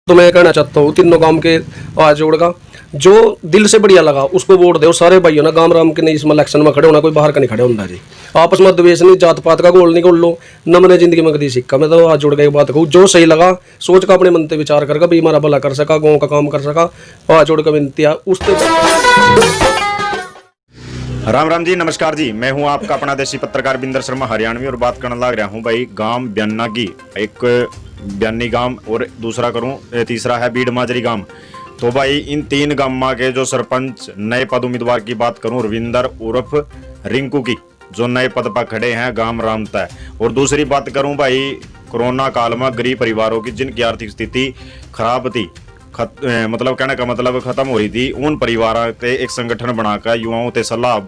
तो मैं कहना चाहता हूँ तीनों गांव के आज जोड़ का जो दिल से बढ़िया लगा उसको वोट दो। सारे भाइयों ना गांव राम के नहीं इसमें इलेक्शन में खड़े होना, कोई बाहर का नहीं खड़े होना जी। आपस में द्वेष नहीं, जात पात का गोल नहीं गोल लो, नमने जिंदगी में कभी सिक्का। मैं तो आज जोड़ के एक बात कहूँ, जो सही लगा सोच का अपने मन से विचार करके भाई हमारा भला कर सका, गाँव का काम कर सका, आज जोड़ का विनती है उससे। राम राम जी, नमस्कार जी। मैं हूं आपका अपना देसी पत्रकार बिंदर शर्मा हरियाणवी और बात करने लग रहा हूं भाई गांव ब्याना की। एक ब्यानी गांव और दूसरा करूं तीसरा है बीड़ माजरी गांव। तो भाई इन तीन गांव के जो सरपंच नए पद उम्मीदवार की बात करूं रविंदर उर्फ रिंकू की, जो नए पद पर खड़े हैं गांव रामता। और दूसरी बात करूं भाई कोरोना काल में गरीब परिवारों की जिनकी आर्थिक स्थिति खराब थी, मतलब कहने का मतलब खत्म हो रही थी, उन परिवारों से एक संगठन बनाकर युवाओं से सलाह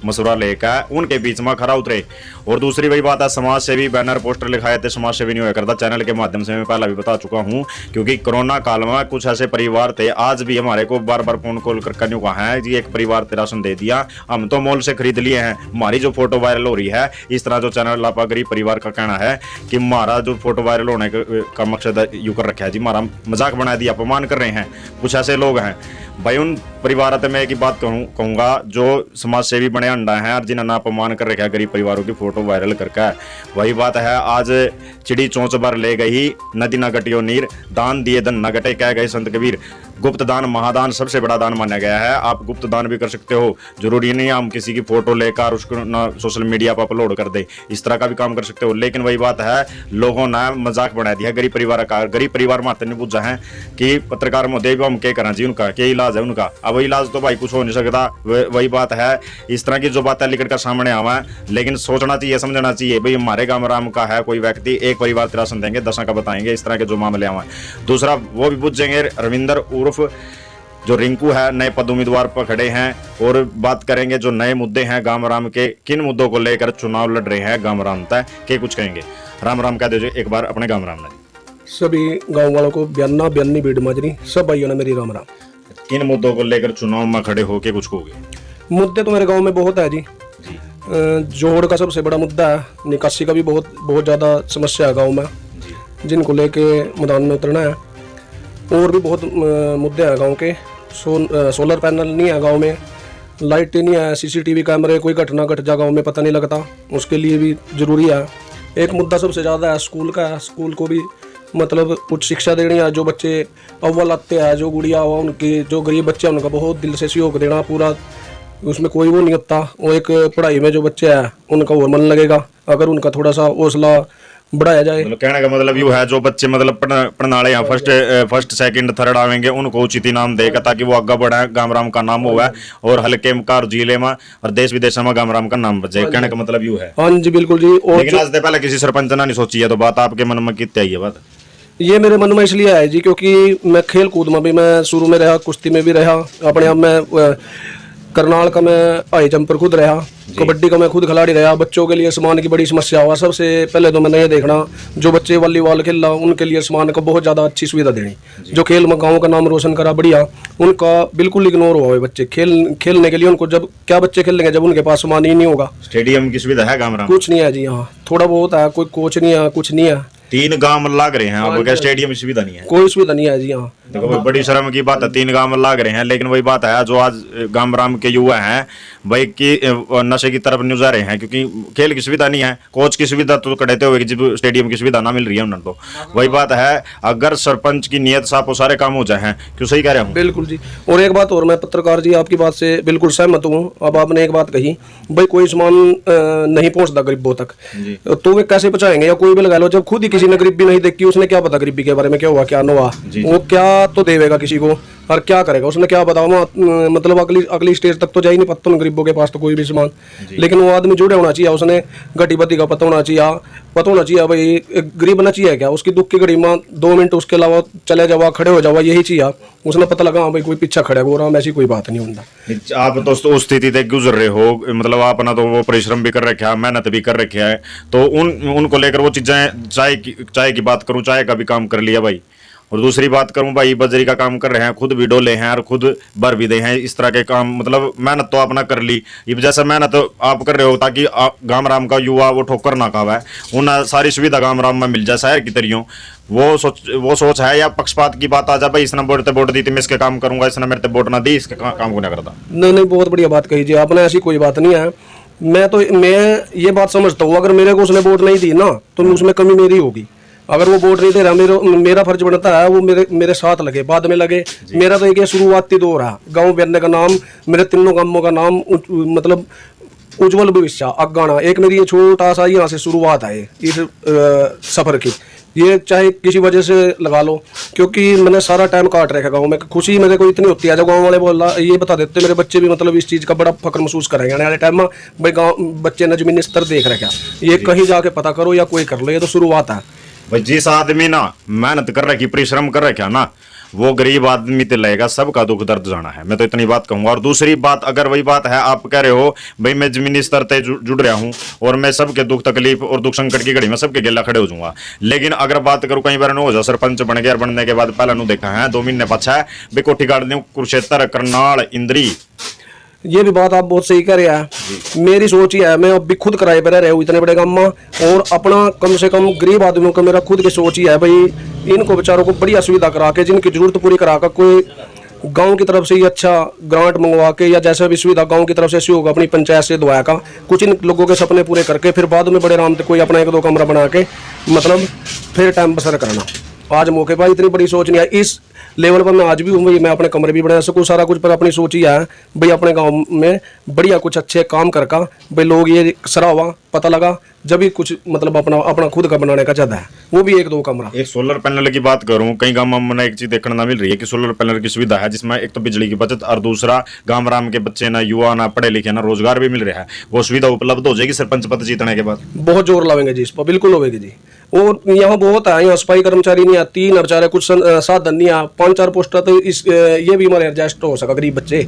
मशवरा लेकर उनके बीच में खरा उतरे। और दूसरी वही बात है, समाज सेवी बैनर पोस्टर लिखाए थे, समाज सेवी नहीं हुआ करता। चैनल के माध्यम से मैं पहला भी बता चुका हूं, क्योंकि कोरोना काल में कुछ ऐसे परिवार थे, आज भी हमारे को बार बार फोन कॉल करके कहा है जी एक परिवार ते राशन दे दिया, हम तो मॉल से खरीद लिए हैं। हमारी जो फोटो वायरल हो रही है, इस तरह जो चैनल लापा गरीब परिवार का कहना है कि हमारा जो फोटो वायरल होने का मकसद यू कर रखा है जी, हमारा मजाक बना दिया, अपमान कर रहे हैं। कुछ ऐसे लोग हैं भाई, उन परिवार में एक ही बात कहूंगा जो समाज सेवी बने अंडा है और जिन्होंने अपमान कर रखा है गरीब परिवारों की फोटो वायरल करके। वही बात है, आज चिड़ी चोंच भर ले गई नदी न गटियो नीर, दान दिए धन न गटे कह गए संत कबीर। गुप्त दान महादान सबसे बड़ा दान माना गया है। आप गुप्त दान भी कर सकते हो, जरूरी नहीं हम किसी की फोटो लेकर उसको ना सोशल मीडिया पर अपलोड कर दे, इस तरह का भी काम कर सकते हो। लेकिन वही बात है, लोगों ने मजाक बना दिया गरीब परिवार का। गरीब परिवार मात्र नहीं पूछा है कि पत्रकार महोदय भी हम क्या करें जी, उनका क्या इलाज है उनका। अब इलाज तो भाई कुछ हो नहीं सकता। वही बात है, इस तरह की जो बातें लिखकर सामने आवा है, लेकिन सोचना चाहिए, समझना चाहिए भाई हमारे गांव राम का है कोई व्यक्ति, एक परिवार राशन देंगे 10 का बताएंगे, इस तरह के जो मामले आवा है। दूसरा वो भी पूछेंगे रविंदर उर्फ जो रिंकू है नए पद उम्मीदवार पर खड़े हैं, और बात करेंगे जो नए मुद्दे हैं गांव राम के, किन मुद्दों को लेकर चुनाव लड़ रहे हैं गांव राम तय के कुछ कहेंगे। राम राम कह दीजिए एक बार अपने गांव राम में। सभी गाँव वालों को ब्याना ब्यानी बीड़ माजरी सब भाइयों ने मेरी राम राम। किन मुद्दों को लेकर चुनाव में खड़े होके कुछ कहोगे? मुद्दे तो मेरे गांव में बहुत है जी। जोड़ का सबसे बड़ा मुद्दा है, निकासी का भी बहुत ज़्यादा समस्या है गांव में, जिनको लेके मैदान में उतरना है। और भी बहुत मुद्दे हैं गांव के। सोलर पैनल नहीं है गांव में, लाइट नहीं है, सीसीटीवी कैमरे, कोई घटना घट जा गांव में पता नहीं लगता, उसके लिए भी ज़रूरी है। एक मुद्दा सबसे ज़्यादा है स्कूल का है। स्कूल को भी मतलब उच्च शिक्षा देनी है, जो बच्चे अव्वल आते हैं, जो गुड़िया हुआ उनके, जो गरीब बच्चे हैं उनका बहुत दिल से सहयोग देना पूरा, उसमें कोई वो नहीं होता। वो एक पढ़ाई में जो बच्चे हैं उनका और मन लगेगा अगर उनका थोड़ा सा हौसला बढ़ाया जाए। मतलब कहने का मतलब यू है, जो बच्चे मतलब प्रणाली यहाँ फर्स्ट सेकंड थर्ड आवेंगे उनको उचित इनाम देगा, ताकि वो आगे बढ़े, गांव राम का नाम हुआ और हल्के में कार जिले में और देश विदेश में गांव राम का नाम बचे। कहने का मतलब यू है। हाँ जी बिल्कुल जी। और लेकिन आज से पहले किसी सरपंच ने नहीं सोची है, तो बात आपके मन में कितनी आई है बात? ये मेरे मन में इसलिए है जी क्योंकि मैं खेल कूद में भी मैं शुरू में रहा, कुश्ती में भी रहा, अपने आप में करनाल का मैं हाई जंपर खुद रहा, कबड्डी का मैं खुद खिलाड़ी रहा। बच्चों के लिए सामान की बड़ी समस्या हुआ। सबसे पहले तो मैंने ये देखना जो बच्चे वॉलीबॉल खेल रहा उनके लिए सामान को बहुत ज़्यादा अच्छी सुविधा देनी, जो खेल में गाँव का नाम रोशन करा बढ़िया, उनका बिल्कुल इग्नोर हुआ है। बच्चे खेलने के लिए उनको जब क्या बच्चे खेल लेंगे जब उनके पास सामान ही नहीं होगा। स्टेडियम की सुविधा है गांव राम? कुछ नहीं है जी, यहाँ थोड़ा बहुत है, कोई कोच नहीं है, कुछ नहीं है। 3 गांव लग रहे हैं आपको, क्या स्टेडियम की सुविधा नहीं है? कोई सुविधा नहीं है जी यहाँ। देखो बड़ी शर्म की बात है, 3 गांव लग रहे हैं, लेकिन वही बात है जो आज गांव राम के युवा हैं भाई की नशे की तरफ नहीं जा रहे हैं, क्योंकि खेल की सुविधा नहीं है, कोच की सुविधा तो कड़ते हुए जब स्टेडियम की सुविधा ना मिल रही है उन्हें। तो वही बात है, अगर सरपंच की नियत साफ हो सारे काम हो जाए। क्यों सही कह रहे हूँ? बिल्कुल जी। और एक बात और, मैं पत्रकार जी आपकी बात से बिल्कुल सहमत हूँ। अब आपने एक बात कही भाई कोई सामान नहीं पहुँचता गरीबों तक, तो वे कैसे पहुँचाएंगे? या कोई भी लगा लो, जब खुद ही किसी ने गरीबी नहीं देखी, उसने क्या पता गरीबी के बारे में क्या हुआ क्या न हुआ, वो क्या तो देवेगा किसी को और क्या करेगा उसने, क्या बताओ। मतलब अगली स्टेज तक तो जा ही नहीं पता उन गरीबों के पास तो कोई भी सामान। लेकिन वो आदमी जुड़े होना चाहिए, उसने घटी बत्ती का पता होना चाहिए भाई गरीब बनना चाहिए क्या, उसकी दुख की घड़ी में 2 मिनट उसके अलावा चले जावा, खड़े हो जावा, यही चाहिए। उसने पता लगा हाँ भाई कोई पीछा खड़ा हो रहा, ऐसी कोई बात नहीं होता। आप तो उस स्थिति से गुजर रहे हो, मतलब आप ना तो वो परिश्रम भी कर रखा है, मेहनत भी कर रखा है, तो उनको लेकर वो चीजें, चाय की बात करूं, चाय का भी काम कर लिया भाई, और दूसरी बात करूं भाई, बजरी का काम कर रहे हैं, खुद भी डोले हैं और खुद भर भी दे हैं। इस तरह के काम मतलब मेहनत तो अपना कर ली, ये जैसा मेहनत आप कर रहे हो ताकि गांव राम का युवा वो ठोकर ना खावे, उन सारी सुविधा गांव राम में मिल जाए शहर की तरियों, वो सोच है? या पक्षपात की बात आ जाए, भाई इसने वोट दी थी मैं इसके काम करूंगा, इसने मेरे पे वोट ना दी इसके काम को ना करता? नहीं नहीं, बहुत बढ़िया बात कही जी आपने, ऐसी कोई बात नहीं है। मैं ये बात समझता हूँ, अगर मेरे को उसने वोट नहीं दी ना तो उसमें कमी मेरी होगी। अगर वो वोट नहीं दे रहा, मेरा फर्ज बनता है वो मेरे साथ लगे, बाद में लगे। मेरा तो एक शुरुआती दौर है, गाँव बनने का नाम, मेरे तीनों गांवों का नाम मतलब उज्जवल भविष्य अगाना। एक मेरी ये छोटा सा यहाँ से शुरुआत है इस सफर की, ये चाहे किसी वजह से लगा लो, क्योंकि मैंने सारा टाइम काट रखा गाँव में। खुशी मेरे को इतनी होती है जब गाँव वाले बोल रहा ये बता देते, मेरे बच्चे भी मतलब इस चीज़ का बड़ा फख्र महसूस करेंगे आने वाले टाइम में। भाई गाँव बच्चे ने जमीनी स्तर देख रखा, ये कहीं जाके पता करो या कोई कर लो, ये तो शुरुआत है। भाई जिस आदमी ना मेहनत कर रखी, परिश्रम कर रखा ना, वो गरीब आदमी तो लेगा, सबका दुख दर्द जाना है। मैं तो इतनी बात कहूंगा। और दूसरी बात, अगर वही बात है आप कह रहे हो भाई मैं जमीनी स्तर से जुड़ रहा हूं और मैं सबके दुख तकलीफ और दुख संकट की घड़ी में सबके गिला खड़े हो जाऊंगा, लेकिन अगर बात करूं कई बार हो जाए सरपंच बन गया, बनने के बाद पहले देखा है 2 महीने पाछा है भाई कोठी काट दूं, कुरुक्षेत्र, करनाल, इंद्री। ये भी बात आप बहुत सही कह रहे हैं। मेरी सोच ही है, मैं अब भी खुद किराए पर रह हूँ इतने बड़े गांव में, और अपना कम से कम गरीब आदमियों का मेरा खुद की सोच ही है भाई इनको बेचारों को बढ़िया सुविधा करा के, जिनकी जरूरत पूरी करा कर, कोई गांव की तरफ से ही अच्छा ग्रांट मंगवा के या जैसे भी सुविधा गांव की तरफ से ऐसी होगा अपनी पंचायत से दुआ का, कुछ इन लोगों के सपने पूरे करके फिर बाद में बड़े आराम से कोई अपना 1-2 कमरा बना के मतलब फिर टाइम बसर करना। आज मौके पर इतनी बड़ी सोच नहीं है, इस लेवल पर मैं आज भी हूँ भाई, मैं अपने कमरे भी बना सकूँ, सारा कुछ, पर अपनी सोच ही है भाई अपने गांव में बढ़िया कुछ अच्छे काम करका भाई लोग ये सरा हुआ पता लगा जब भी कुछ मतलब अपना खुद का बनाने का चाहता है, वो भी 1-2 कमरा। एक सोलर पैनल की बात करूं, कई गांव में मैंने एक चीज देखने ना मिल रही है कि सोलर पैनल की सुविधा है जिसमें एक तो बिजली की बचत और दूसरा गांव राम के बच्चे ना, युवा ना, पढ़े लिखे ना, रोजगार भी मिल रहा है। वो सुविधा उपलब्ध हो जाएगी सरपंच पद जीतने के बाद? बहुत जोर लावेंगे जी इस पर, बिल्कुल होगी जी। और यहाँ बहुत है, यहाँ सफाई कर्मचारी नहीं आती, 3 बेचारे कुछ साधन नहीं आ, 5-4 पोस्टर तो इस ये भी हमारे एडजस्ट हो सका। गरीब बच्चे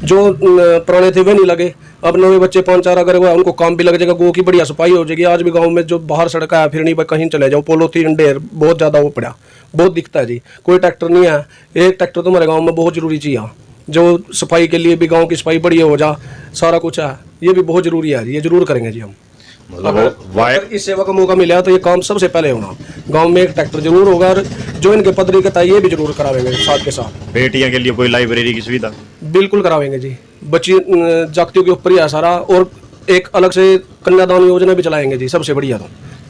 जो पुराने थे वे नहीं लगे, अब नए बच्चे 5-4 अगर हुआ उनको काम भी लग जाएगा, गो की बढ़िया सफाई हो जाएगी। आज भी गांव में जो बाहर सड़क है फिर नहीं कहीं चले जाओ, पोलोथीन ढेर बहुत ज़्यादा वो पड़ा, बहुत दिखता है जी। कोई ट्रैक्टर नहीं है, एक ट्रैक्टर तो हमारे गाँव में बहुत जरूरी चीज़ है, जो सफाई के लिए भी गाँव की सफाई बढ़िया हो जा, सारा कुछ है, ये भी बहुत जरूरी है, ये जरूर करेंगे जी हम। अगर इस सेवा का मौका मिला तो ये काम सबसे पहले होना, गांव में एक ट्रैक्टर जरूर होगा, और जो इनके पदरी का ये भी जरूर करावेंगे साथ के साथ। बेटियां के लिए कोई लाइब्रेरी की सुविधा? बिल्कुल करावेंगे जी, बच्ची जागतियों के ऊपर ही है सारा, और एक अलग से कन्यादान योजना भी चलाएंगे जी। सबसे बढ़िया तो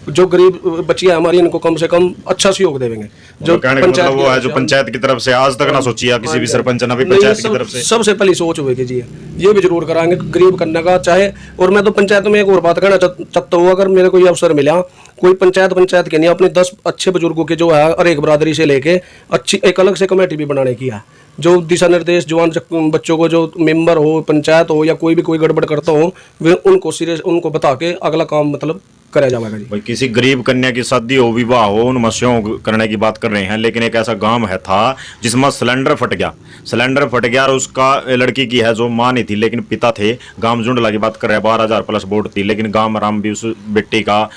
जो गरीब बच्चियां हमारी इनको कम से कम अच्छा सहयोग देंगे, जो पंचायत वो है जो पंचायत की तरफ से आज तक ना सोची है किसी भी सरपंच ने भी पंचायत की तरफ से सबसे पहली सोच होगी जी, ये भी जरूर कराएंगे गरीब कन्या का चाहे। और मैं तो पंचायत में एक और बात कहना चाहता हूँ, अगर मेरे को ये अवसर मिला, कोई पंचायत के नहीं, अपने 10 अच्छे बुजुर्गों के जो है और एक बरादरी से लेके अच्छी एक अलग से कमेटी भी बनाने की है, जो दिशा निर्देश जवान बच्चों को जो मेंबर हो पंचायत हो या कोई भी कोई गड़बड़ करता हो वे उनको बता के अगला काम मतलब कराया जाएगा जी। भाई किसी गरीब कन्या की शादी हो, विवाह हो, उन मस्यों करने की बात कर रहे हैं, लेकिन एक ऐसा गांव है था जिसमें सिलेंडर फट गया और उसका लड़की की है जो मां नहीं थी लेकिन पिता थे, गांव जुंडला की बात कर रहे हैं, 12,000 प्लस वोट थी, लेकिन गांव राम भी उस बेटी का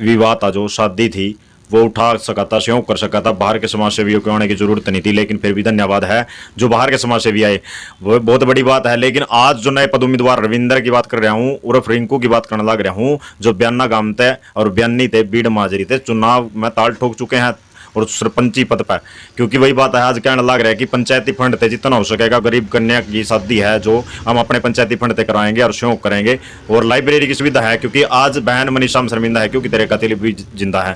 विवाह था, जो शादी थी वो उठा सका था, सहयोग कर सका था। बाहर के समाज सेवियों के आने की जरूरत नहीं थी, लेकिन फिर भी धन्यवाद है जो बाहर के समाज सेवी आए, वो बहुत बड़ी बात है। लेकिन आज जो नए पद उम्मीदवार रविंदर की बात कर रहा हूँ, उर्फ रिंकू की बात करने लग रहा हूँ, जो बयाना गांव थे और बयानी थे, बीड़ माजरी थे, चुनाव में ताल ठोक चुके हैं और सरपंची पद पर, क्योंकि वही बात है आज कहने लग रहा है कि पंचायती फंड थे जितना हो सकेगा गरीब कन्या की शादी है जो हम अपने पंचायती फंड से कराएंगे और सहयोग करेंगे। और लाइब्रेरी की सुविधा है, क्योंकि आज बहन मनीषा शर्मिंदा है क्योंकि तेरे कतिल भी जिंदा है।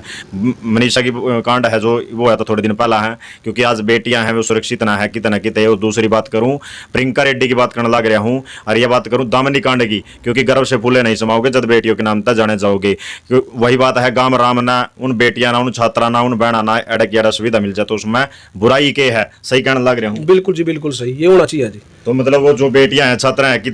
मनीषा की कांड है जो वो है तो थोड़े दिन पहला है, क्योंकि आज बेटियां हैं वो सुरक्षित ना है कितना कितने। और दूसरी बात करूँ प्रियंका रेड्डी की बात करने लग रहा हूँ, और ये बात करूँ दामिनी कांड की, क्योंकि गर्व से फूले नहीं समाओगे जब बेटियों के नाम तक जाने जाओगे। वही बात है गांव राम ना उन बेटियां ना उन छात्रा ना उन बहना ना एडक सुविधा मिल जाए तो उसमें बुराई के है, सही कहने लग रहा हूँ? बिल्कुल जी, बिल्कुल सही, ये होना चाहिए जी। तो मतलब वो जो बेटियां हैं छात्रा हैं कि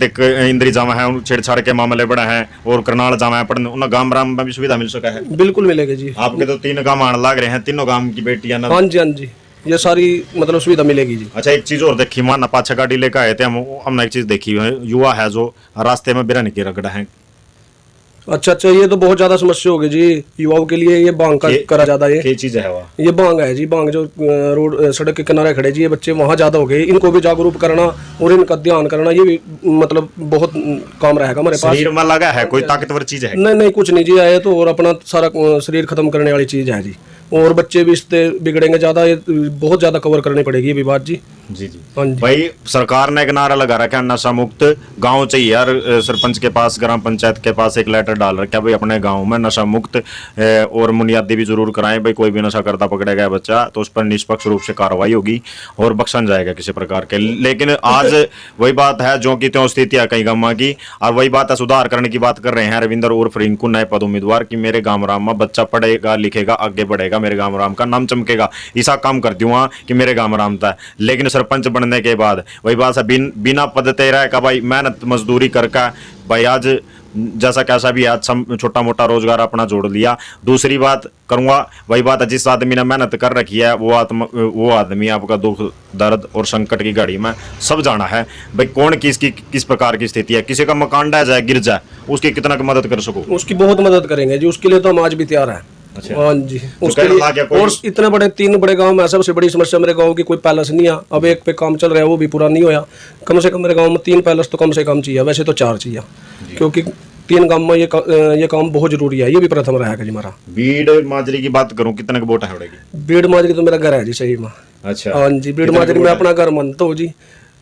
इंद्री जामा है, छेड़छाड़ के मामले बड़ा है, और करनाल जामा है पढ़ने, उन गांव राम में भी सुविधा मिल सका है? बिल्कुल मिलेगी जी। आपके तो 3 गांव आने लग रहे हैं, तीनों गांव की बेटियां ना? हाँ जी, ये सारी मतलब सुविधा मिलेगी जी। अच्छा एक चीज और देखी, माना पाछा गाड़ी लेकर आए थे हमने एक चीज देखी, युवा है जो रास्ते में बिरन की रगड़ा है, अच्छा अच्छा, ये तो बहुत ज्यादा समस्या होगी जी युवाओं के लिए। ये बांग का करा ज्यादा क्या चीज है वहाँ? ये बांग है जी। बांग जो रोड सड़क के किनारे खड़े जी, ये बच्चे वहाँ ज्यादा हो गए। इनको भी जागरूक करना और इनका ध्यान करना, ये भी मतलब बहुत काम रहेगा हमारे पास। शरीर में लगा है कोई ताकतवर चीज है? नहीं नहीं, कुछ नहीं जी, आए तो और अपना सारा शरीर खत्म करने वाली चीज है जी। और बच्चे भी इससे बिगड़ेंगे ज्यादा, ये बहुत ज्यादा कवर करनी पड़ेगी ये भी बात जी। जी जी हाँ जी। भाई, सरकार ने एक नारा लगा रखा है नशा मुक्त गांव चाहिए यार। सरपंच के पास, ग्राम पंचायत के पास एक लेटर डाल रखा है भाई, अपने गांव में नशा मुक्त और बुनियादी भी जरूर कराएं भाई। कोई भी नशा करता पकड़ा गया बच्चा तो उस पर निष्पक्ष रूप से कार्रवाई होगी और बख्शन जाएगा किसी प्रकार के। लेकिन आज वही बात है जो कि त्यों स्थिति है कई गांव की, और वही बात है सुधार करने की बात कर रहे हैं रविंदर उर्फ रिंकू, नए पद उम्मीदवार कि मेरे गांव राम में बच्चा पढ़ेगा लिखेगा आगे बढ़ेगा, मेरे गांव राम का नाम चमकेगा, ऐसा काम कर दूंगा कि मेरे गांव राम था। लेकिन सरपंच बनने के बाद वही बात है, बिना पद तेरा का भाई मेहनत मजदूरी करके भाई आज जैसा कैसा भी आज छोटा मोटा रोजगार अपना जोड़ लिया। दूसरी बात करूंगा, वही बात है जिस आदमी ने मेहनत कर रखी है वो आदमी आपका दुख दर्द और संकट की घड़ी में सब जाना है भाई। कौन किस प्रकार की स्थिति है, किसी का मकान ढह जाए गिर जाए उसकी कितना की मदद कर सको, उसकी बहुत मदद करेंगे जी। उसके लिए तो हम आज भी तैयार है। अच्छा। हाँ जी, तो उसके लिए। और इतने बड़े 3 बड़े गांव में सबसे बड़ी समस्या मेरे गांव की कोई पैलेस नहीं है। अब एक पे काम चल रहा है, वो भी पूरा नहीं होया। कम से कम मेरे गांव में 3 पैलेस तो कम से कम चाहिए, वैसे तो 4 चाहिए, क्योंकि 3 गांव में ये काम बहुत जरूरी है। ये भी प्रथम रहेगा जी हमारा। बीड़ माजरी की बात करूं, कितने का वोट है उड़ेगी? बीड़ माजरी तो मेरा घर है जी, सही में। अच्छा। हाँ जी, बीड़ माजरी में अपना घर मानता हूँ जी।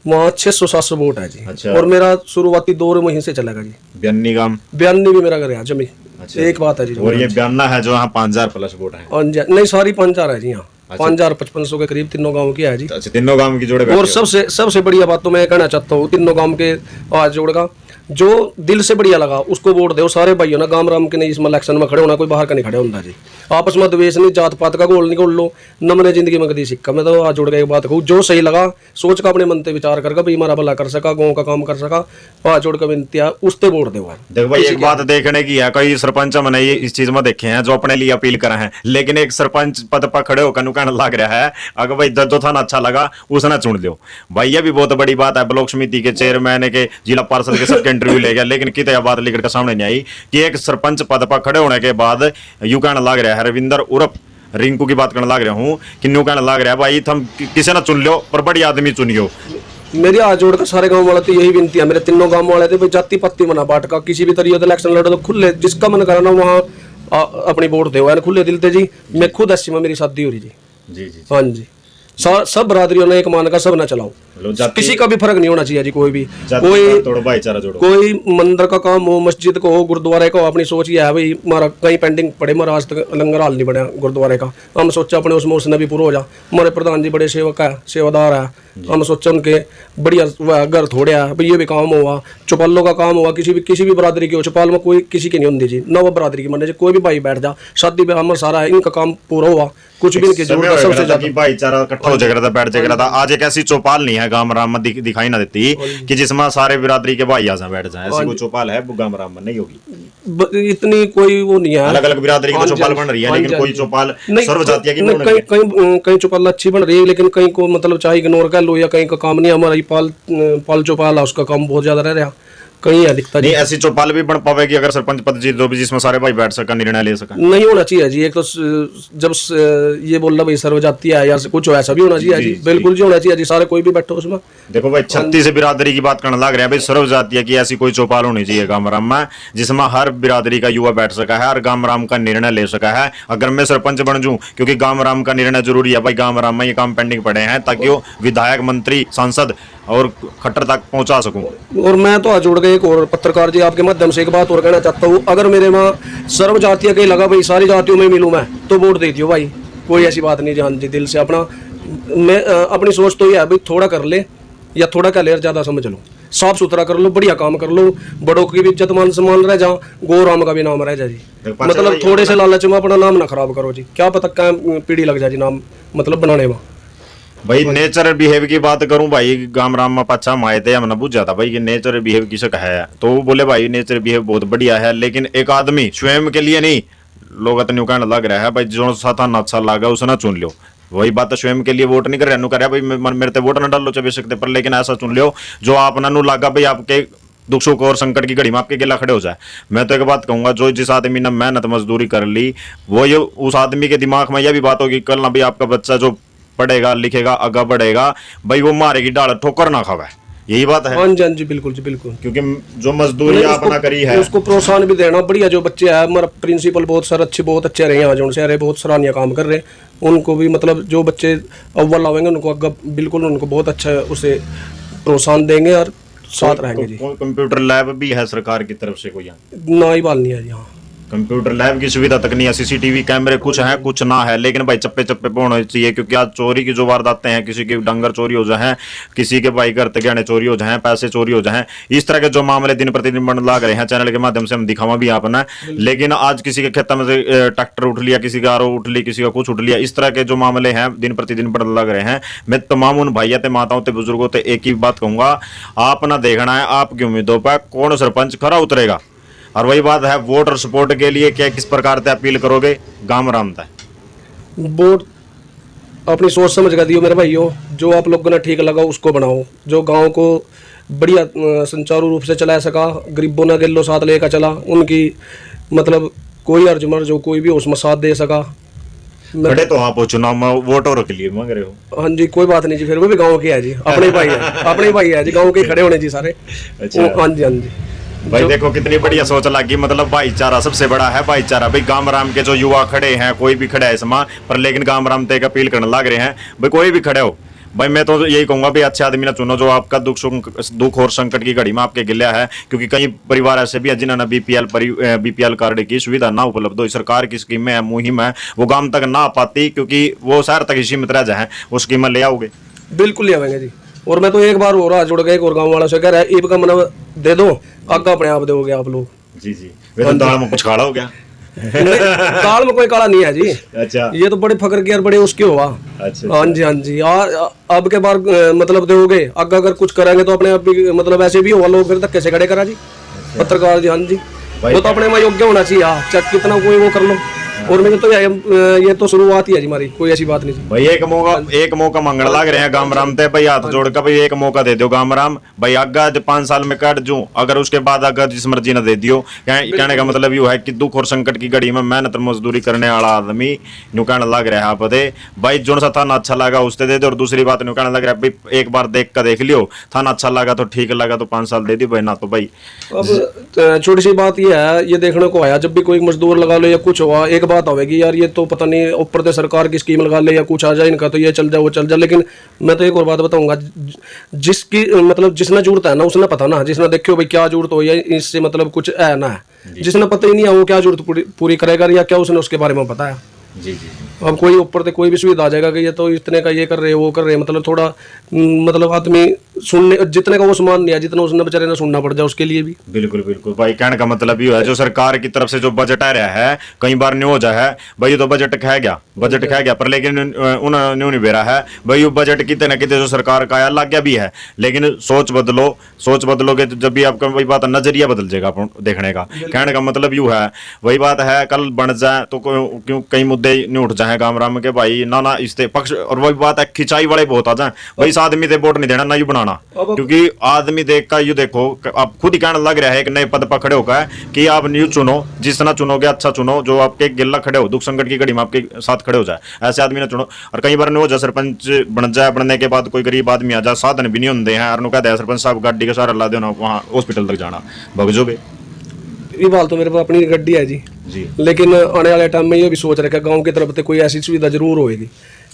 वहाँ 600-700 वोट है जी। अच्छा। और मेरा शुरुआती दौर वहीं से चलेगा जी। ब्यानी गांव, बयानी भी मेरा घर है जमी। अच्छा। एक बात है जी। और ये बयाना है जो यहाँ 5000 प्लस वोट है? नहीं, सारी 5000 है जी यहाँ। 5000-5500 के करीब तीनों गांव की है जी। अच्छा, तीनों गांव की जोड़े। और सबसे बढ़िया बात तो मैं कहना चाहता हूँ, तीनों गांव के आज जोड़गा जो दिल से बढ़िया लगा उसको वोट दो। सारे भाइयों ना गांव राम के नहीं इसमें इलेक्शन में खड़े होना, कोई बाहर का नहीं खड़े होना जी। आपस में द्वेष नहीं, जात पात का गोल नहीं गोल लो। नमने जिंदगी में कदी सिक्का। मैं तो आज जोड़ के एक बात कहूँ, जो सही लगा सोच का अपने मन से विचार करके भाई हमारा भला कर सका, गाँव का काम कर सका, आज जोड़ कर विनती है उससे वोट दो। देखो भाई, एक बात देखने की है, कई सरपंच मैंने ये इस चीज में देखे हैं जो अपने लिए अपील करे हैं, लेकिन एक सरपंच पद पर खड़े होकर कहने लग रहा है अगर भाई जो थाना अच्छा लगा उसने चुन लो भाई। ये भी बहुत बड़ी बात है। ब्लॉक समिति के चेयरमैन के, जिला पार्षद के सबके इंटरव्यू ले गया, लेकिन कितने बात लेकर के सामने नहीं आई कि एक सरपंच पद पर खड़े होने के बाद यू कहने लग रहा है रविंदर उर्फ रिंकू की बात करने लग रहा हूँ कि न्यू कहने लग रहा है भाई तुम किसी ना चुन लो पर बड़ी आदमी चुनियो। मेरी हाथ जोड़कर सारे गांव वाले तो यही विनती है, मेरे तीनों गांव वाले थे भाई जाति पत्ती मना बाट का किसी भी तरीके इलेक्शन लड़ो तो खुले जिसका मन करा ना वहाँ अपनी वोट दे, खुले दिल थे जी। मैं खुद 80 में मेरी शादी हो रही जी। जी। हाँ जी, सब बरादरियों ने एक मान का सब ना चलाओ, किसी का भी फर्क नहीं होना चाहिए जी। कोई भी कोई मंदिर का काम हो, मस्जिद को हो, गुरुद्वारे का हो, अपनी सोच ये है भाई हमारा कहीं पेंडिंग पड़े, हमारा आज तक लंगर हाल नहीं बढ़ा गुरुद्वारे का। हम सोचा अपने उसमें उसने भी पूरा हो जा। हमारे प्रधान जी बड़े सेवक है, सेवादार है, हम सोचा उनके बढ़िया घर थोड़े है भाई। ये भी काम हुआ, चौपालों का काम हुआ, किसी भी बरादरी की हो, चौपाल में कोई किसी की नहीं होती जी, ना वो बरादरी की मन कोई भी भाई बैठ जा, शादी ब्याह में सारा है, इनका काम पूरा हुआ, कुछ भी नहीं जोड़ता। सबसे ज्यादा भाईचारा इकट्ठा हो जाएगा बैठ जाएगा। आज एक ऐसी चौपाल नहीं है गांव राम में दिखाई ना देती कि जिसमें सारे बिरादरी के भाई यहाँ बैठ जाए, ऐसी कोई चौपाल है वो गांव राम में नहीं होगी। इतनी कोई वो नहीं है। अलग अलग बिरादरी की चौपाल बन रही है, लेकिन कोई चौपाल सर्व जातीय की कहीं चौपाल अच्छी बन रही है, लेकिन कहीं को मतलब चाहे इग्नोर कर लो या कहीं का काम नहीं। हमारा पाल चौपाल है उसका काम बहुत ज्यादा रह रहा, कहीं है दिखता नहीं। ऐसी चौपाल भी बन पाएगी अगर सरपंच पद जीत दो भी जिसमें सारे भाई बैठ सका, निर्णय ले सका। नहीं होना चाहिए जी। एक तो जब ये बोल रहा भाई सर्वजातीय है या कुछ ऐसा भी होना चाहिए जी। बिल्कुल जी होना चाहिए जी, सारे कोई भी बैठो उसमें। देखो भाई 36 बिरादरी की बात करने लग रहे हैं भाई, सर्वजातीय की ऐसी कोई चौपाल होनी चाहिए गांव राम में जिसमें हर बिरादरी का युवा बैठ सका है और गांव राम का निर्णय ले सका है। अगर मैं सरपंच बन जाऊं, क्योंकि गांव राम का निर्णय जरूरी है भाई, गांव राम में ये काम पेंडिंग पड़े हैं ताकि वो विधायक मंत्री सांसद और खट्टर तक पहुंचा सकूं। और मैं तो आज जोड़ गए एक और पत्रकार जी आपके माध्यम से एक बात और कहना चाहता हूँ, अगर मेरे वहाँ सर्व जातीय कहीं लगा भाई सारी जातियों में मिलूँ मैं तो वोट दे दियो भाई, कोई ऐसी बात नहीं। जान जी दिल से अपना मैं अपनी सोच तो ये है भाई, थोड़ा कर ले या थोड़ा क्या ले ज्यादा समझ लो, साफ सुथरा कर लो, बढ़िया काम कर लो, बड़ों की भी इज्जत मान सम्मान रह जा, गौ राम का भी नाम रह जा जी। मतलब थोड़े से लालच में अपना नाम ना खराब करो जी, क्या पता क्या पीढ़ी लग जाए जी नाम मतलब बनाने में। भाई नेचर बिहेव की बात करूं भाई, गांव राम में पच्चा माए थे हमने पूछा था भाई कि नेचर बिहेव किसे कहा है, तो वो बोले भाई नेचर बिहेव बहुत बढ़िया है, लेकिन एक आदमी स्वयं के लिए नहीं, लोग इतने कहने लग रहा है भाई जो सा था अच्छा लगा उसे ना चुन लो। वही बात है, स्वयं के लिए वोट नहीं कर रहे, कह रहा भाई मेरे ते वोट ना डालो चबे सकते पर, लेकिन ऐसा चुन लो जो आप ना लगा भाई आपके दुख सुख और संकट की घड़ी में आपके गिला खड़े हो जाए। मैं तो एक बात कहूंगा, जो जिस आदमी ने मेहनत मजदूरी कर ली, वो ये उस आदमी के दिमाग में यह भी बात होगी कल ना भाई आपका बच्चा जो पढ़ेगा लिखेगा आगे बढ़ेगा, भाई वो मारेगी डाल ठोकर ना खावे। यही बात है। हाँ जी, हाँ जी, बिल्कुल जी, बिल्कुल। क्योंकि जो मजदूरी आपना करी है उसको प्रोत्साहन भी देना बढ़िया। जो बच्चे हैं हमारा प्रिंसिपल बहुत सारे बहुत अच्छे रहे हैं, जो से बहुत सराहनीय काम कर रहे हैं, उनको भी मतलब जो बच्चे अव्वल आवेंगे उनको अगर बिल्कुल उनको बहुत अच्छा उसे प्रोत्साहन देंगे और साथ रहेंगे जी। कंप्यूटर लैब भी है सरकार की तरफ से कोई यहाँ? ना ही बाल नहीं है जी। हाँ, कंप्यूटर लैब की सुविधा तक नहीं है, सीसीटीवी कैमरे कुछ है कुछ ना है, लेकिन भाई चप्पे चप्पे पे होना चाहिए। क्योंकि आज चोरी की जो वारदातें हैं, किसी के डंगर चोरी हो जाए, किसी के भाई घर गहने चोरी हो जाए, पैसे चोरी हो जाए, इस तरह के जो मामले दिन प्रतिदिन बढ़ने लग रहे हैं, चैनल के माध्यम से हम दिखावा भी आपने। लेकिन आज किसी के खेत में से ट्रैक्टर उठ लिया, किसी का आरो उठ ली, किसी का कुछ उठ लिया, इस तरह के जो मामले हैं दिन प्रतिदिन बढ़ने लग रहे हैं। मैं तमाम उन भाइयों माताओं ते बुजुर्गों ते एक ही बात कहूंगा, आप ना देखना है आपकी उम्मीदों पर कौन सरपंच खरा उतरेगा। और वही बात है, वोट और सपोर्ट के लिए क्या किस प्रकार से अपील करोगे गांव राम तक? वोट अपनी सोच समझ कर दियो मेरे भाइयों, जो आप लोगों ने ठीक लगा उसको बनाओ, जो गांव को बढ़िया सुचारू रूप से चला सका, गरीबों ने गिल्लो साथ लेकर चला, उनकी मतलब कोई अर्ज मर्ज जो कोई भी उसमें साथ दे सका। खड़े तो आप हो चुनाव में, वोटों के लिए मांग रहे हो? हाँ जी, कोई बात नहीं जी, फिर वो भी गांव के है जी, अपने भाई है, अपने भाई है जी, गांव के खड़े होने जी सारे। अच्छा। हाँ जी, हाँ जी भाई देखो कितनी बढ़िया सोच लगी, मतलब भाईचारा सबसे बड़ा है भाईचारा। भाई गांव राम के जो युवा खड़े हैं, कोई भी खड़ा है इसमें पर, लेकिन गांव राम तक अपील करने लग रहे हैं भाई कोई भी खड़े हो। भाई मैं तो यही कहूंगा भाई अच्छे आदमी ना चुनो जो आपका दुख और संकट की घड़ी में आपके गिला है। क्योंकि कई परिवार ऐसे भी है जिन्होंने बीपीएल कार्ड की सुविधा ना उपलब्ध हो, सरकार की स्कीमें है मुहिम है वो गांव तक ना आ पाती, क्योंकि वो शहर तक ही सीमित रह जाए, वो स्कीमें ले आओगे? बिल्कुल ले आवेंगे जी। और मैं तो एक बार हो रहा जुड़ गए एक और गांव वाला से कह रहा है ईब का मना दे दो, आगा अपने आप दोगे आप लोग। जी जी, वैसे दाल में कुछ काला हो गया? दाल में कोई काला नहीं है जी। अच्छा, ये तो बड़े फकर के और बड़े उसके हुआ। अच्छा, हाँ जी, हाँ जी। यार अब के बार मतलब दोगे, आगे अगर कुछ करेंगे तो अपने आप भी मतलब ऐसे भी हुआ, लोग फिर धक्के से खड़े करा जी पत्रकार जी। हाँ जी, वो तो अपने में योग्य होना चाहिए। चाहे कितना कोई वो कर लो। और मैं तो ये तो शुरुआत ही है जी हमारी, कोई ऐसी बात नहीं जी। भाई एक मौका मांगने लग रहे हैं गांव राम ते, भाई हाथ जोड़ कर भाई एक मौका दे दो गांव राम। भाई आगा 5 साल में काट जूं, अगर उसके बाद अगर जिस मर्जी न दे दियो। कहने का मतलब यू है कि दुख और संकट की घड़ी में मेहनत मजदूरी करने वाला आदमी न्यू कहने लग रहा है आप दे भाई, जो सा थाना अच्छा लगा उससे दे दो। और दूसरी बात न्यू कहने लग रहा है भाई एक बार देख कर देख लियो, थाना अच्छा लगा तो ठीक लगा तो 5 साल दे दी भाई, ना तो भाई। अब छोटी सी बात ये है, ये देखने को आया जब भी कोई मजदूर लगा लो या कुछ हुआ, एक बात होगी यार ये तो पता नहीं ऊपर से सरकार की स्कीम लगा ले या कुछ आ जाए इनका तो ये चल जाए वो चल जाए। लेकिन मैं तो एक और बात बताऊंगा, जिसकी मतलब जिसने जरूरत है ना उसने पता ना, जिसने देखियो भाई क्या जरूरत हो या इससे मतलब कुछ है ना है, जिसने पता ही नहीं है वो क्या जरूरत पूरी करेगा या क्या उसने उसके बारे में पता है। जी जी। अब कोई ऊपर से कोई भी सुविधा आ जाएगा कि ये तो इतने का ये कर रहे वो कर रहे, मतलब थोड़ा मतलब आदमी सुनने जितने का वो सामान नहीं है जितना उसने बेचारे ने सुनना पड़ जाए उसके लिए भी। बिल्कुल बिल्कुल भाई, कहने का मतलब ये है जो सरकार की तरफ से जो बजट आ रहा है कई बार न्यू हो जाए है भाई, तो बजट खा गया पर लेकिन उन्होंने न्यू नहीं बेरा है भाई, वो बजट कितने न कितने जो सरकार का आया लग गया भी है। लेकिन सोच बदलोगे तो जब भी आपका वही बात नजरिया बदल जाएगा देखने का। कहने का मतलब यू है, वही बात है कल बन जाए तो क्यों कई मुद्दे नहीं उठ जाए गांव राम के भाई, ना इससे पक्ष। और वही बात है खिंचाई वाले बहुत आ जाए भाई, इस आदमी से वोट नहीं देना ना यू बनाना, क्योंकि आदमी देख का यू देखो आप खुद ही कहने लग रहा है एक नए पद पर खड़े होकर कि आप न्यू चुनो, जिस तरह चुनोगे अच्छा चुनो, जो आपके गिल्ला खड़े हो दुख संकट की घड़ी में आपके साथ खड़े हो जाए, ऐसे आदमी ने चुनो। और कई बार न्यू हो जाए सरपंच बन जाए, बनने के बाद कोई गरीब आदमी आ जाए, साधन भी नहीं होते हैं और कहते हैं सरपंच साहब गाड़ी का सहारा ला देना वहाँ हॉस्पिटल तक जाना, भगजोगे। ये बात तो मेरे पास अपनी गड्डी है जी, लेकिन आने वाले टाइम में ये भी सोच रखा गांव की तरफ से कोई ऐसी सुविधा जरूर होगी।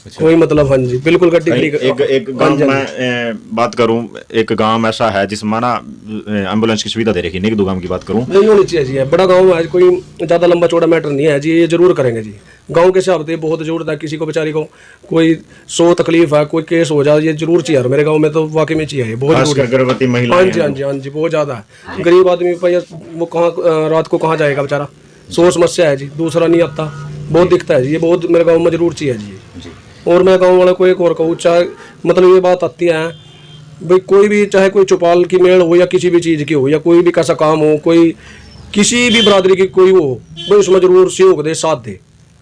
अच्छा। कोई मतलब हाँ जी बिल्कुल गड्डी एक गांव में बात करूं, एक गांव ऐसा है जिसमें ना एम्बुलेंस की सुविधा दे रखी नहीं, 2 गांव की बात करूं नहीं होनी चाहिए जी। बड़ा गांव है, कोई ज्यादा लंबा चौड़ा मैटर नहीं है जी, ये जरूर करेंगे जी। गांव के हिसाब से बहुत जरूरत है, किसी को बेचारी को कोई 100 तकलीफ है, कोई केस हो जाए, ये जरूर चाहिए। मेरे गांव में तो वाकई में चाहिए, बहुत जरूरी, गर्भवती महिला। हाँ जी हाँ जी हाँ जी, बहुत ज्यादा है। गरीब आदमी वो कहाँ रात को कहाँ जाएगा बेचारा, 100 समस्या है जी, दूसरा नहीं आता, बहुत दिखता है जी। ये बहुत मेरे गाँव में जरूर चाहिए जी। और मैं गाँव वाले को एक और कहूँ, चाहे मतलब ये बात आती है भाई कोई भी, चाहे कोई चौपाल की मेड़ हो या किसी भी चीज़ की हो या कोई भी कैसा काम हो, कोई किसी भी बरादरी की कोई हो भाई उसमें जरूर सहयोग दे, साथ दे,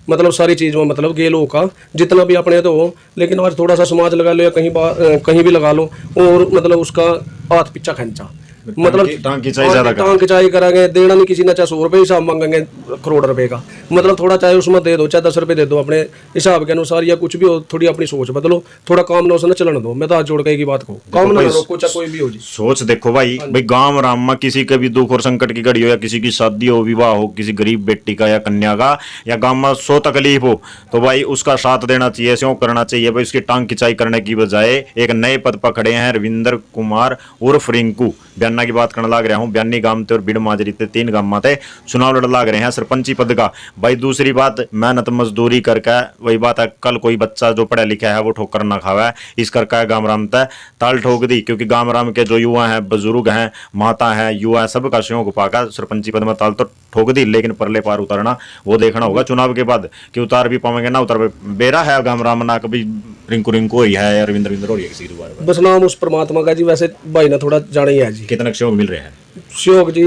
मतलब सारी चीज़ में मतलब गेलों का जितना भी अपने तो हो। लेकिन आज थोड़ा सा समाज लगा लो या कहीं भी लगा लो और मतलब उसका हाथ पीछा खींचा, मतलब टांग खिंचाई ज्यादा कर टांग खिंचाई करेंगे, देना नहीं किसी ने, चाहे 100 रुपये हिसाब मांगेंगे करोड़ रुपए का, मतलब थोड़ा चाहे उसमें दे दो, चाहे 10 रुपये दे दो, अपने हिसाब के अनुसार या कुछ भी हो, थोड़ी अपनी सोच बदलो, थोड़ा काम ना उसने चलन दो। मैं तो हाथ जोड़ के की बात को काम ना रोको, चाहे कोई भी हो जी। सोच देखो भाई गांव राम में किसी के भी दुख और संकट की घड़ी हो, या किसी की शादी हो, विवाह हो, किसी गरीब बेटी का या कन्या का, या गांव में 100 तकलीफ हो, तो भाई उसका साथ देना चाहिए, स्यों करना चाहिए भाई। उसकी टांग खिंचाई करने की बजाय एक नए पद पर खड़े हैं रविंद्र कुमार उर्फ रिंकू। बयाना की बात करने लग रहा हूँ, बयानी गांव थे और बीड़ माजरी थे, 3 गांव थे, चुनाव लड़ लग रहे हैं सरपंची पद का। भाई दूसरी बात, मेहनत मजदूरी करके, वही बात है, कल कोई बच्चा जो पढ़ा लिखा है वो ठोकर ना खावा है, इस करके गांव राम तय ताल ठोक दी। क्योंकि गांव राम के जो युवा हैं, बुजुर्ग हैं, माता हैं, युवा है, सबका सहयोग पाकर सरपंची पद में ताल तो ठोक दी, लेकिन परले पार उतारना वो देखना होगा चुनाव के बाद कि उतार भी पाएंगे ना उतार। बेरा है गांव राम ना, कभी रिंकू रिंकू ही है या रविंद्र रविंद्र हो रही है किसी बार। बस नाम उस परमात्मा का जी। वैसे भाई ना थोड़ा जाना ही है जी। कितना सहयोग मिल रहा है? सहयोग जी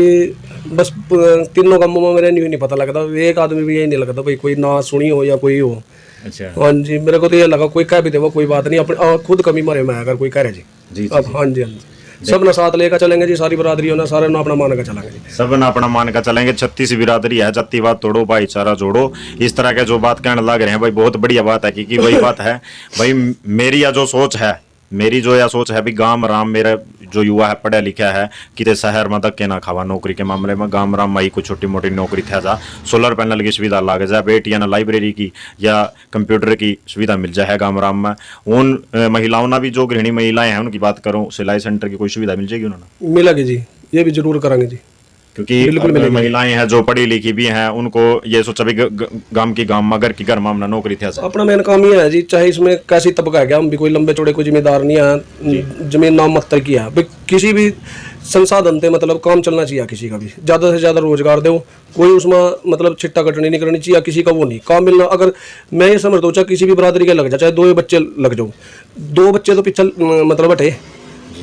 बस तीनों कामों में मेरे नहीं पता लगता, एक आदमी भी यही नहीं लगता भाई कोई ना सुनी हो या कोई हो। अच्छा। हाँ जी, मेरे को तो ये लगा कोई कह भी दे वो कोई बात नहीं, अपने खुद कमी मारे मैं अगर कोई कह रहे जी। अब हाँ जी, हाँ जी, सब ना साथ लेकर चलेंगे जी, सारी बरादरी ना, सारे ना अपना मान कर चलेंगे जी, सब ना अपना मान कर चलेंगे। 36 बिरादरी है, जातिवाद तोड़ो, भाईचारा जोड़ो, इस तरह के जो बात कहने लग रहे हैं भाई, बहुत बढ़िया बात है। क्योंकि वही बात है भाई, मेरी या जो सोच है, मेरी जो या सोच है भी, गांव राम मेरा जो युवा है पढ़ा लिखा है, किते शहर में धक्के ना खावा नौकरी के मामले में, गांव राम में ही कोई छोटी मोटी नौकरी था जा, सोलर पैनल की सुविधा लाग जाए, बेटियां ना लाइब्रेरी की या कंप्यूटर की सुविधा मिल जाए गांव राम में। उन महिलाओं ना भी, जो गृहिणी महिलाएं हैं उनकी बात करूं, सिलाई सेंटर की कोई सुविधा मिल जाएगी उन्होंने? मिलेगी जी, ये भी जरूर करेंगे जी। क्योंकि महिलाएं हैं जो पढ़ी लिखी भी हैं, उनको ये सोचा भी गांव की गांव में, घर की घर में अपना नौकरी थे। अपना मेन काम ही है जी, चाहे इसमें कैसी तबका है, हम भी कोई लंबे चौड़े कोई जिम्मेदार नहीं है, जमीन नाम मत्तर की है, किसी भी संसाधन थे मतलब काम चलना चाहिए किसी का भी, ज़्यादा से ज़्यादा रोजगार दो, कोई उसमें मतलब छिट्टा कटनी नहीं करनी चाहिए किसी का, वो नहीं काम मिलना। अगर मैं ये समझता हूँ चाहे किसी भी बरादरी के लग जाए, चाहे 2 बच्चे लग जाओ, 2 बच्चे तो पिछल मतलब हटे,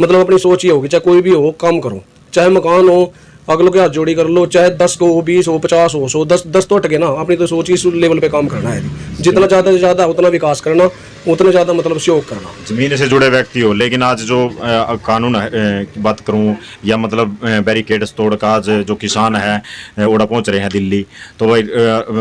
मतलब अपनी सोच ये होगी, चाहे कोई भी हो काम करो, चाहे मकान हो अगलों के हाथ जोड़ी कर लो, चाहे 10 हो, 20 हो, 50 हो, 100, 10 तो हटके ना, अपनी तो सोच इस लेवल पे काम करना है। जितना ज़्यादा से ज़्यादा उतना विकास करना, उतना ज़्यादा मतलब सहयोग करना, जमीन से जुड़े व्यक्ति हो। लेकिन आज जो कानून की बात करूं, या मतलब बैरिकेड्स तोड़ का आज जो किसान है ओड़ा पहुंच रहे हैं दिल्ली, तो भाई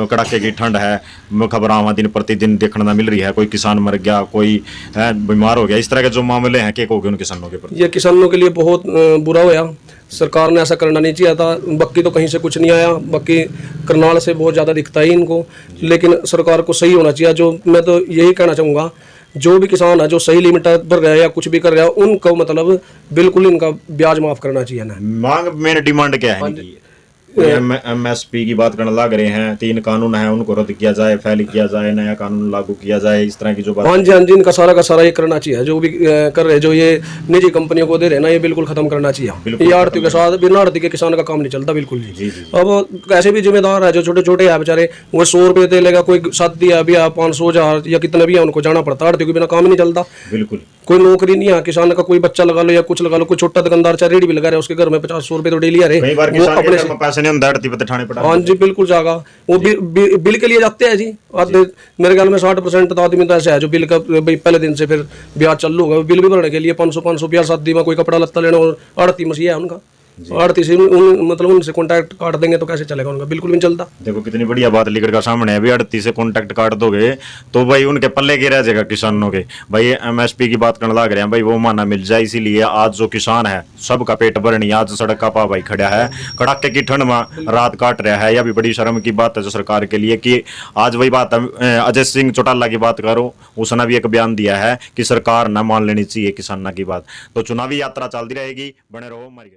कड़ाके की ठंड है, खबरां दिन प्रतिदिन देखने मिल रही है, कोई किसान मर गया, कोई बीमार हो गया, इस तरह के जो मामले हैं क्या कहोगे उन किसानों के प्रति? ये किसानों के लिए बहुत बुरा हुआ, सरकार ने ऐसा करना नहीं चाहिए था। बाकी तो कहीं से कुछ नहीं आया, बाकी करनाल से बहुत ज़्यादा दिखता ही इनको, लेकिन सरकार को सही होना चाहिए। जो मैं तो यही कहना चाहूँगा, जो भी किसान है जो सही लिमिट भर रहा है या कुछ भी कर रहा है, उनको मतलब बिल्कुल इनका ब्याज माफ करना चाहिए ना। मांग मेन डिमांड क्या है? MSP की बात करने लग रहे हैं, 3 कानून हैं उनको रद्द किया जाए, फेल किया जाए, नया कानून लागू किया जाए, इस तरह की जो बात। हाँ जी, इनका सारा का सारा ये करना चाहिए, जो भी कर रहे, जो ये निजी कंपनियों को दे रहे ना, ये बिल्कुल खत्म करना चाहिए। ये आड़ती के साथ, बिना आड़ती के किसान का काम नहीं चलता बिल्कुल जी। अब कैसे भी जिम्मेदार है जो छोटे छोटे है बेचारे, वो 100 रुपये दे लेगा, कोई शादी है भी 500 1000 या कितना भी है, उनको जाना पड़ता है, आड़ती के बिना काम ही नहीं चलता बिल्कुल। कोई नौकरी नहीं है किसान का, कोई बच्चा लगा लो या कुछ लगा लो, कोई छोटा दुकानदार चाहे रेडी भी लगा रहा है, उसके घर में 50-100 रुपये तो डेली आ रहे, वो अपने पैसे नहीं होता, आड़ती पे ठाणे पड़ा। हाँ जी बिल्कुल जागा, वो बिल के लिए जाते हैं जी। मेरे ख्याल में 60% तो आदमी तो ऐसे है जो बिल का पहले दिन से फिर ब्याज चालू होगा, बिल भी भरने के लिए 500 ब्याज, शादी में कोई कपड़ा लत्ता लेना, और आड़ती मसीहा है उनका, आड़ती से मतलब उनसे कॉन्टैक्ट काट देंगे तो कैसे चलेगा उनका, बिल्कुल भी नहीं चलता। देखो कितनी बढ़िया बात लिखकर का सामने है, अभी आड़ती से कॉन्टैक्ट काट दोगे तो भाई उनके पल्ले के रह जाएगा किसानों के। भाई MSP की बात करने लग रहे हैं भाई, वो माना मिल जाए, इसीलिए आज जो किसान है सबका पेट भरनी, आज सड़क का पा भाई खड़ा है, कड़ाके की ठंड में रात काट रहा है। यह भी बड़ी शर्म की बात है जो सरकार के लिए कि आज वही बात है, अजय सिंह चौटाला की बात करो, उसने भी एक बयान दिया है कि सरकार न मान लेनी चाहिए किसानों की बात। तो चुनावी यात्रा चलती रहेगी, बने रहो हमारी।